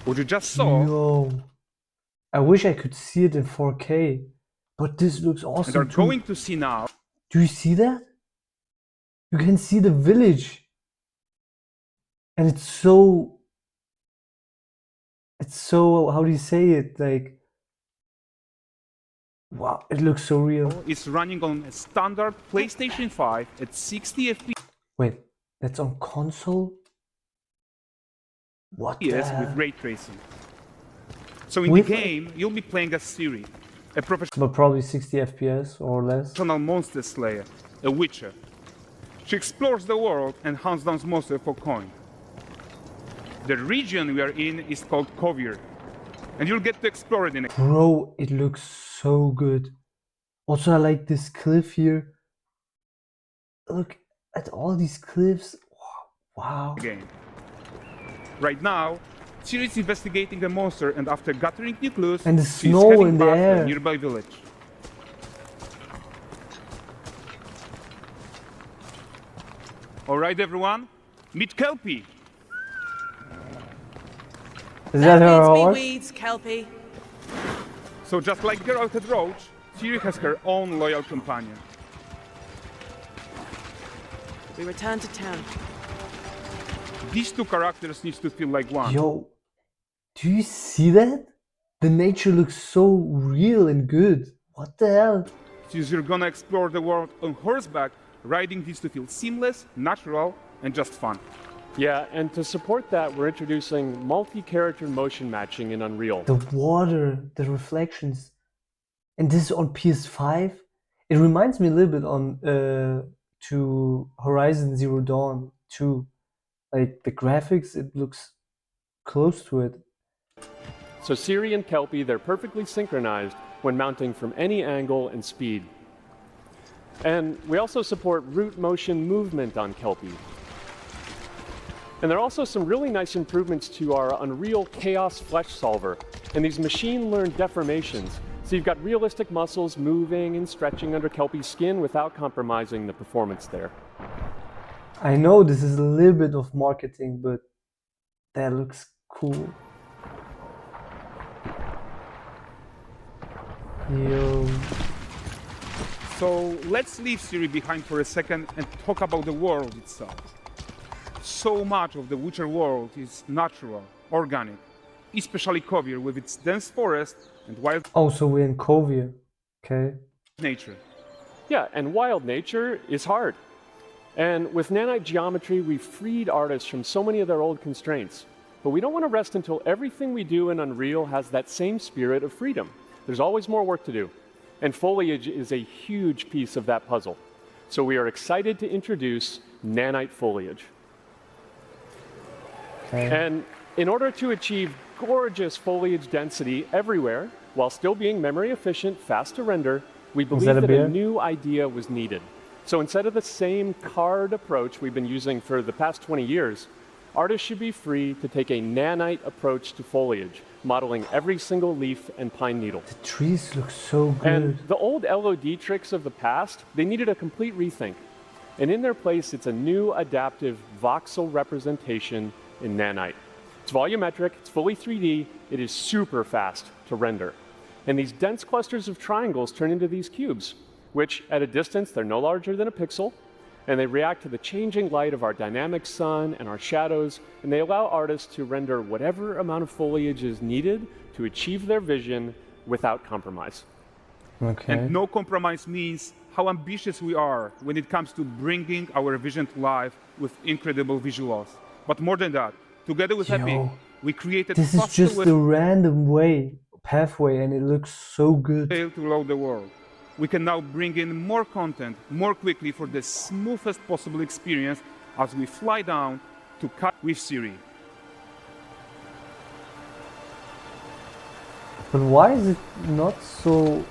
What you just saw, Yo, I wish I could see it in 4K, but this looks and are awesome too. going to see now, Do you see that? You can see the village. And it's so, how do you say it? Like, wow, it looks so real. is running on a standard PlayStation 5 at 60 FPS Wait, that's on console? What the with hell? ray tracing. So in With the like- game, you'll be playing as Ciri, a But probably 60 FPS or less. professional monster slayer, a witcher. She explores the world and hunts down monsters for coin. The region we are in is called Kovir, and you'll get to explore it in a Bro, it looks so good. Also, I like this cliff here. Look at all these cliffs. Wow. game. Right now, Ciri is investigating a monster, and after gathering new clues, And the she's snow heading in the back to a air. nearby village. All right, everyone, meet Kelpie. Is that her Beats me horse? weeds, Kelpie. So just like Geralt had Roach, Ciri has her own loyal companion. We return to town. These two characters need to feel like one. Yo, do you see that? The nature looks so real and good. What the hell? Since you're gonna explore the world on horseback, riding needs to feel seamless, natural, and just fun. Yeah, and to support that, we're introducing multi-character motion matching in Unreal. The water, the reflections. And this is on PS5. It reminds me a little bit on to Horizon Zero Dawn 2. Like the graphics, it looks close to it. So Ciri and Kelpie, they're perfectly synchronized when mounting from any angle and speed. And we also support root motion movement on Kelpie. And there are also some really nice improvements to our Unreal Chaos Flesh Solver and these machine-learned deformations. So you've got realistic muscles moving and stretching under Kelpie's skin without compromising the performance there. I know this is a little bit of marketing, but that looks cool. Yo. So let's leave Ciri behind for a second and talk about the world itself. So much of the Witcher world is natural, organic, especially Kovir with its dense forest and wild Oh, so we're in Kovir. Okay. nature. Yeah, and wild nature is hard. And with nanite geometry, we've freed artists from so many of their old constraints. But we don't want to rest until everything we do in Unreal has that same spirit of freedom. There's always more work to do. And foliage is a huge piece of that puzzle. So we are excited to introduce nanite foliage. Okay. And in order to achieve gorgeous foliage density everywhere, while still being memory efficient, fast to render, we believe that a that beer? a new idea was needed. So instead of the same card approach we've been using for the past 20 years, artists should be free to take a nanite approach to foliage, modeling every single leaf and pine needle. The trees look so good. And the old LOD tricks of the past, they needed a complete rethink. And in their place, it's a new adaptive voxel representation in nanite. It's volumetric, it's fully 3D, it is super fast to render. And these dense clusters of triangles turn into these cubes, which at a distance, they're no larger than a pixel, and they react to the changing light of our dynamic sun and our shadows, and they allow artists to render whatever amount of foliage is needed to achieve their vision without compromise. Okay. And no compromise means how ambitious we are when it comes to bringing our vision to life with incredible visuals. But more than that, together with Epic, Yo, we created This is faster just ways a random pathway, and it looks so good. to load the world. We can now bring in more content more quickly for the smoothest possible experience as we fly down to cut with Ciri. But why is it not so...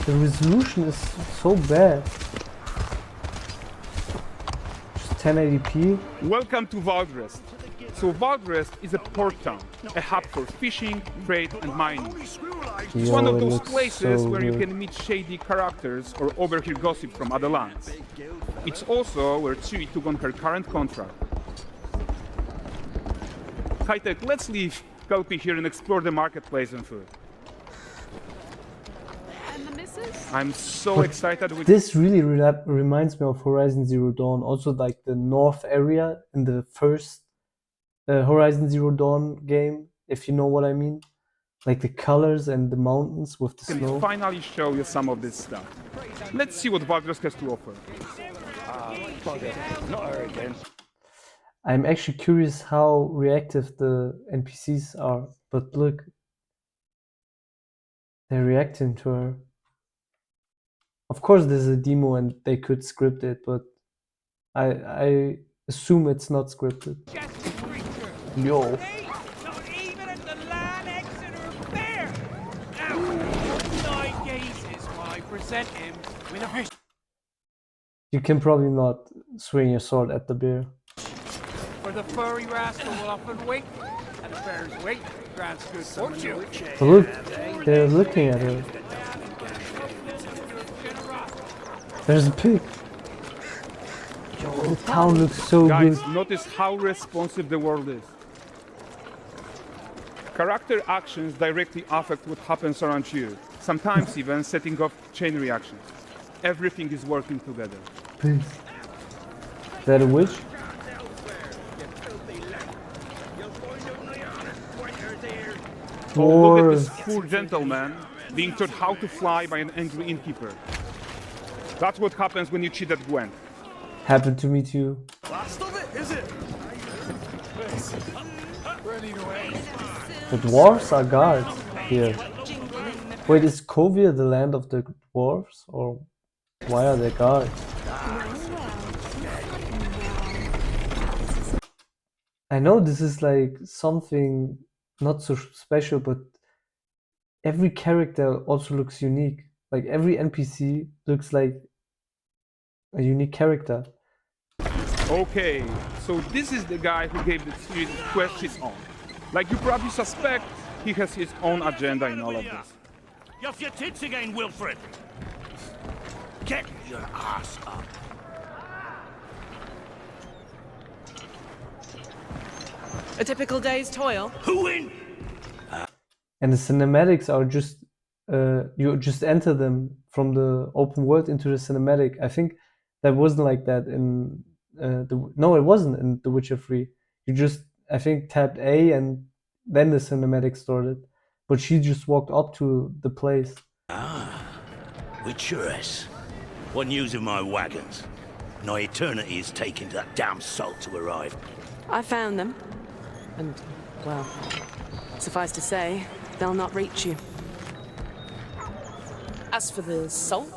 The resolution is so bad. Just 1080p. Welcome to Valdrest. So Valdrest is a port town, a hub for fishing, trade, and mining. It's one of Yo, it those looks places so where you good. can meet shady characters or overhear gossip from other lands. It's also where Ciri took on her current contract. Hightech, let's leave Kelpie here and explore the marketplace and food. And the missus? I'm so But excited with This really reminds me of Horizon Zero Dawn. Also, like the north area in the first Horizon Zero Dawn game, if you know what I mean. Like the colors and the mountains with the can snow. finally show you some of this stuff. Let's see what Valdres has to offer. Not her again. I'm actually curious how reactive the NPCs are. But look, they're reacting to her. Of course, there's a demo and they could script it, but I assume it's not scripted. Yo. Not even at the Lan Exeter Fair! Now, 9 gazes why present him with a fish. You can probably not swing your sword at the bear. For the furry rascal will often wink, and the bear's weight grants good fortune. But look, they're looking at her. There's a pig. Yo, the town looks so Guys, good. notice how responsive the world is. Character actions directly affect what happens around you, sometimes even setting off chain reactions. Everything is working together. Pigs. Is that a witch? Oh, look at Dwarves. this poor gentleman being taught how to fly by an angry innkeeper. That's what happens when you cheat at Gwent. Happened to me too. Last of it, is it? The dwarves are guards here. Wait, is Kovia the land of the dwarves? Or why are they guards? I know this is like something not so special, but every character also looks unique. Like every NPC looks like a unique character. Okay, so this is the guy who gave the series its quest his own. Like you probably suspect, he has his own agenda in all of this. You're off your tits again, Wilfred. Get your ass up. A typical day's toil. Who in? And the cinematics are just you just enter them from the open world into the cinematic. I think that wasn't like that in no, it wasn't in The Witcher 3. You just I think tapped A and then the cinematic started. But she just walked up to the place. Witcheress. What news of my wagons? No eternity is taking that damn salt to arrive. I found them. And, well, suffice to say, they'll not reach you. As for the salt,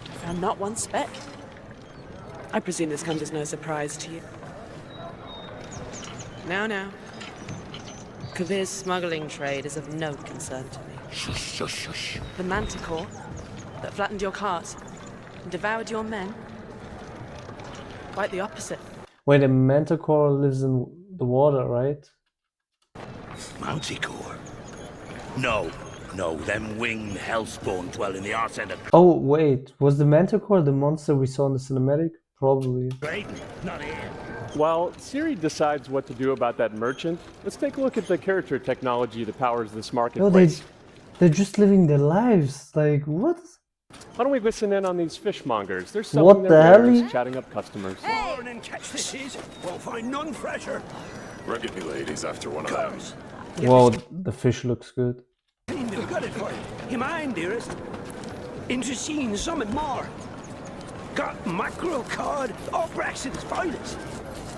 I found not one speck. I presume this comes as no surprise to you. Now. Kavir's smuggling trade is of no concern to me. Shush, shush, shush. The manticore that flattened your cart and devoured your men? Quite the opposite. Wait, a manticore lives in the water, right? Manticore? No, them winged hellspawn dwell in the arse end of Oh wait, was the manticore the monster we saw in the cinematic? Probably. Drayton, not here. While Siri decides what to do about that merchant, let's take a look at the character technology that powers this No, marketplace. they're just living their lives. Like what? Why don't we listen in on these fishmongers? They're What selling the their hell? wares, chatting up customers. Born and catch fishes, won't find none fresher. Rugged me ladies after one of those. Whoa, the fish looks good. We've got it for you. You mind, dearest? Into seeing something more. Got mackerel cod, all Braxton's finest.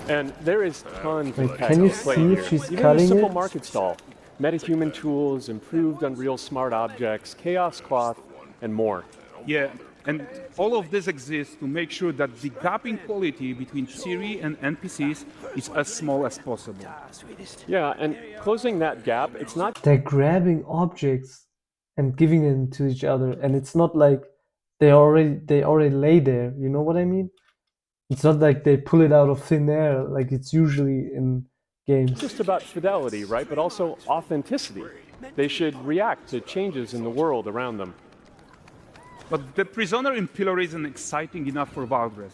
And there is tons Wait, of can you tech play see here. if she's Even cutting a simple it? market stall, metahuman tools, improved Unreal Smart Objects, Chaos Cloth, and more. Yeah, and all of this exists to make sure that the gap in quality between Siri and NPCs is as small as possible. Sweetest. Yeah, and closing that gap, it's not They're grabbing objects and giving them to each other, and it's not like they already lay there. You know what I mean? It's not like they pull it out of thin air like it's usually in games. just about fidelity, right? But also authenticity. They should react to changes in the world around them. But the prisoner in Pillory isn't exciting enough for Valdres.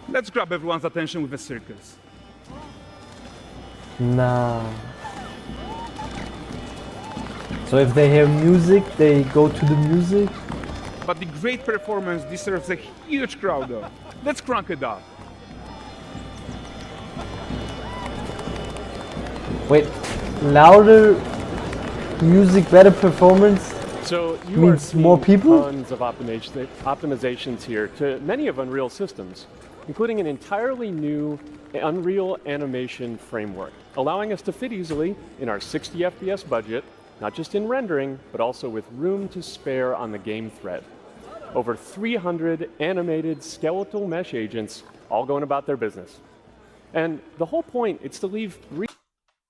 Let's grab everyone's attention with a circus. Nah. So if they hear music, they go to the music? But the great performance deserves a huge crowd though. Let's crank it up. Wait, louder music, better performance? So you Means are more seeing people? tons of optimizations here to many of Unreal systems, including an entirely new Unreal animation framework, allowing us to fit easily in our 60 FPS budget, not just in rendering, but also with room to spare on the game thread. Over 300 animated skeletal mesh agents all going about their business. And the whole point is to leave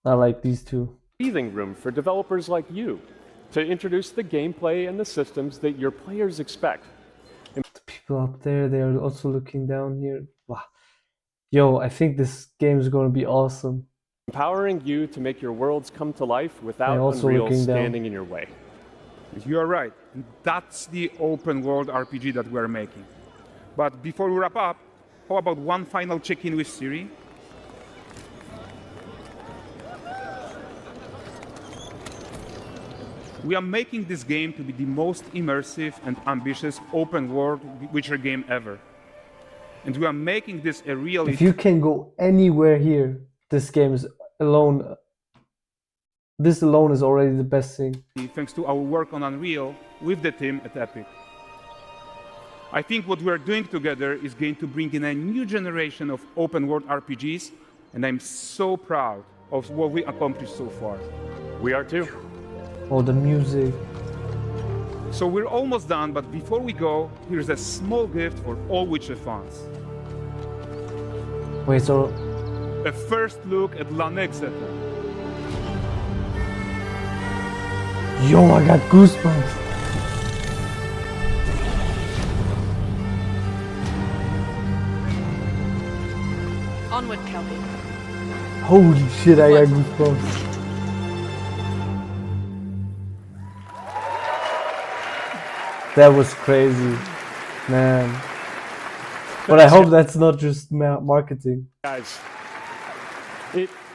I like these two. breathing room for developers like you to introduce the gameplay and the systems that your players expect. The people up there, they are also looking down here. Wow. Yo, I think this game is going to be awesome. Empowering you to make your worlds come to life without also Unreal looking down. standing in your way. You are right. And that's the open world RPG that we're making. But before we wrap up, how about one final check-in with Siri? We are making this game to be the most immersive and ambitious open world Witcher game ever. And we are making this a reality. If you can go anywhere here, this game is alone. This alone is already the best thing. Thanks to our work on Unreal with the team at Epic. I think what we're doing together is going to bring in a new generation of open world RPGs, and I'm so proud of what we accomplished so far. We are too. Oh, the music. So we're almost done, but before we go, here's a small gift for all Witcher fans. Wait, so A first look at Lanexeter. yo, I got goosebumps. Onward, Kelby. Holy shit, I got goosebumps. That was crazy, man. But I hope that's not just marketing. Guys, it